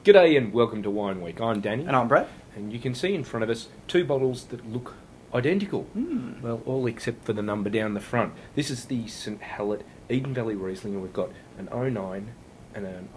G'day and welcome to Wine Week. I'm Danny. And I'm Brad. And you can see in front of us two bottles that look identical. Well, all except for the number down the front. This is the St Hallett Eden Valley Riesling, and we've got an 09 and an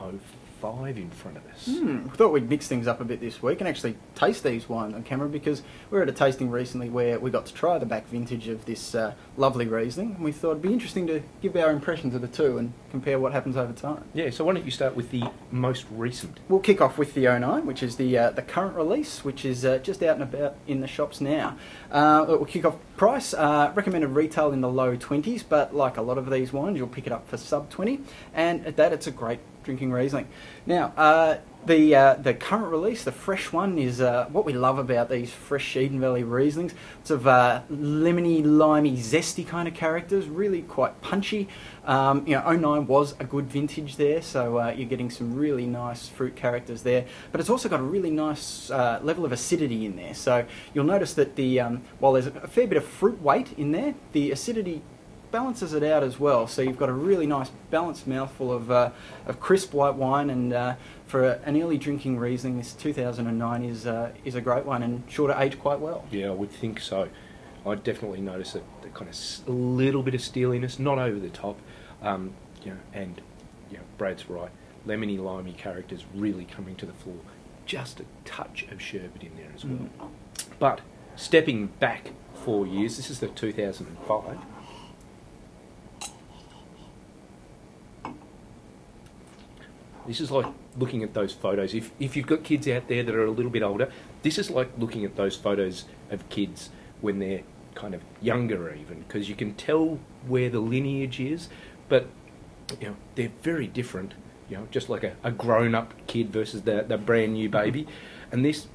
05 in front of us. We thought we'd mix things up a bit this week and actually taste these wines on camera, because we were at a tasting recently where we got to try the back vintage of this lovely Riesling, and we thought it'd be interesting to give our impressions of the two and compare what happens over time. Yeah, so why don't you start with the most recent? We'll kick off with the 09, which is the current release, which is just out and about in the shops now. We'll kick off price. Recommended retail in the low 20s, but like a lot of these wines, you'll pick it up for sub 20, and at that, it's a great drinking Riesling. Now, the current release, the fresh one, is what we love about these fresh Eden Valley Rieslings. It's of lemony, limey, zesty kind of characters, really quite punchy. 09 was a good vintage there, so you're getting some really nice fruit characters there. But it's also got a really nice level of acidity in there. So you'll notice that while there's a fair bit of fruit weight in there, the acidity balances it out as well. So you've got a really nice balanced mouthful of crisp white wine, and for an early drinking Riesling, this 2009 is a great one and sure to age quite well. Yeah, I would think so. I definitely notice the kind of a little bit of steeliness, not over the top, and Brad's right. Lemony, limey characters really coming to the fore. Just a touch of sherbet in there as well. But stepping back 4 years, this is the 2005. This is like looking at those photos. If you've got kids out there that are a little bit older, this is like looking at those photos of kids when they're kind of younger even, because you can tell where the lineage is, but they're very different. Just like a grown-up kid versus the brand new baby. And this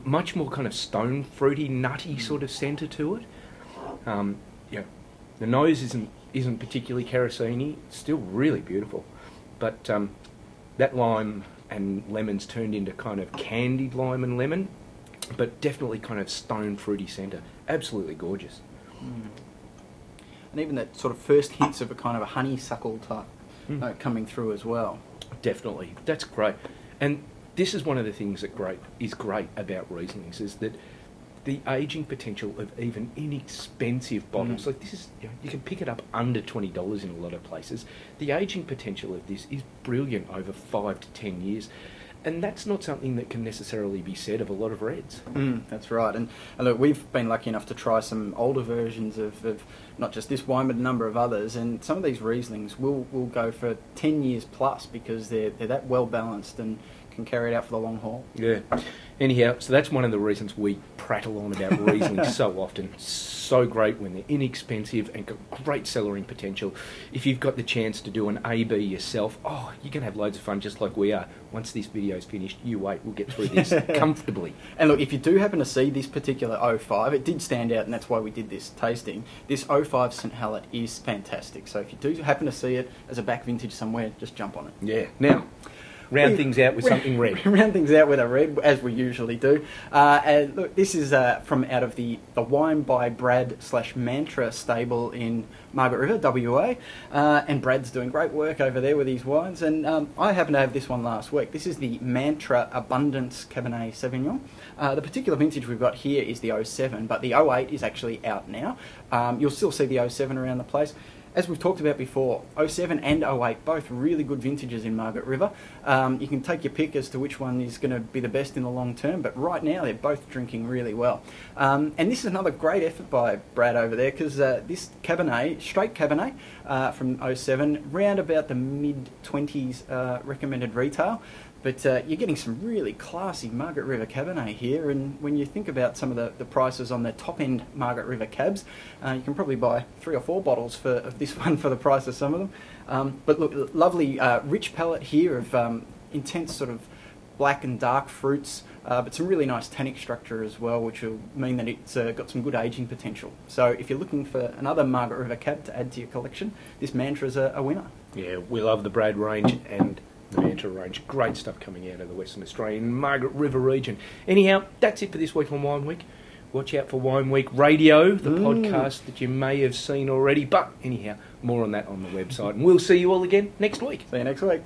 much more kind of stone fruity, nutty sort of centre to it. The nose isn't particularly kerosene-y, still really beautiful, but that lime and lemon's turned into kind of candied lime and lemon, but definitely kind of stone fruity centre. Absolutely gorgeous. And even that sort of first hints of a kind of a honeysuckle type coming through as well. Definitely. That's great. And this is one of the things that is great about Rieslings, is that the aging potential of even inexpensive bottles, like this is, you can pick it up under $20 in a lot of places. The aging potential of this is brilliant over 5 to 10 years. And that's not something that can necessarily be said of a lot of reds. That's right. And look, we've been lucky enough to try some older versions of not just this wine, but a number of others. And some of these Rieslings will go for 10 years plus, because they're that well balanced and can carry it out for the long haul. Yeah. Anyhow, so that's one of the reasons we prattle on about Riesling so often. So great when they're inexpensive and got great cellaring potential. If you've got the chance to do an AB yourself, you can have loads of fun just like we are. Once this video's finished, you wait, we'll get through this comfortably. And look, if you do happen to see this particular 05, it did stand out, and that's why we did this tasting. This 05 St Hallett is fantastic. So if you do happen to see it as a back vintage somewhere, just jump on it. Yeah. Now, round things out with something red. Round things out with a red, as we usually do. And look, this is from out of the Wine by Brad / Mantra stable in Margaret River, WA. And Brad's doing great work over there with these wines. And I happened to have this one last week. This is the Mantra Abundance Cabernet Sauvignon. The particular vintage we've got here is the 07, but the 08 is actually out now. You'll still see the 07 around the place. As we've talked about before, 07 and 08, both really good vintages in Margaret River. You can take your pick as to which one is going to be the best in the long term, but right now they're both drinking really well. And this is another great effort by Brad over there, because this Cabernet, straight Cabernet from 07, round about the mid-20s recommended retail. But you're getting some really classy Margaret River Cabernet here, and when you think about some of the prices on the top-end Margaret River cabs, you can probably buy 3 or 4 bottles of this one for the price of some of them. But look, lovely rich palate here of intense sort of black and dark fruits, but some really nice tannic structure as well, which will mean that it's got some good aging potential. So if you're looking for another Margaret River cab to add to your collection, this Mantra's a winner. Yeah, we love the Brad range and the Mantra range. Great stuff coming out of the Western Australian Margaret River region. Anyhow, that's it for this week on Wine Week. Watch out for Wine Week Radio, the podcast that you may have seen already. But anyhow, more on that on the website. And we'll see you all again next week. See you next week.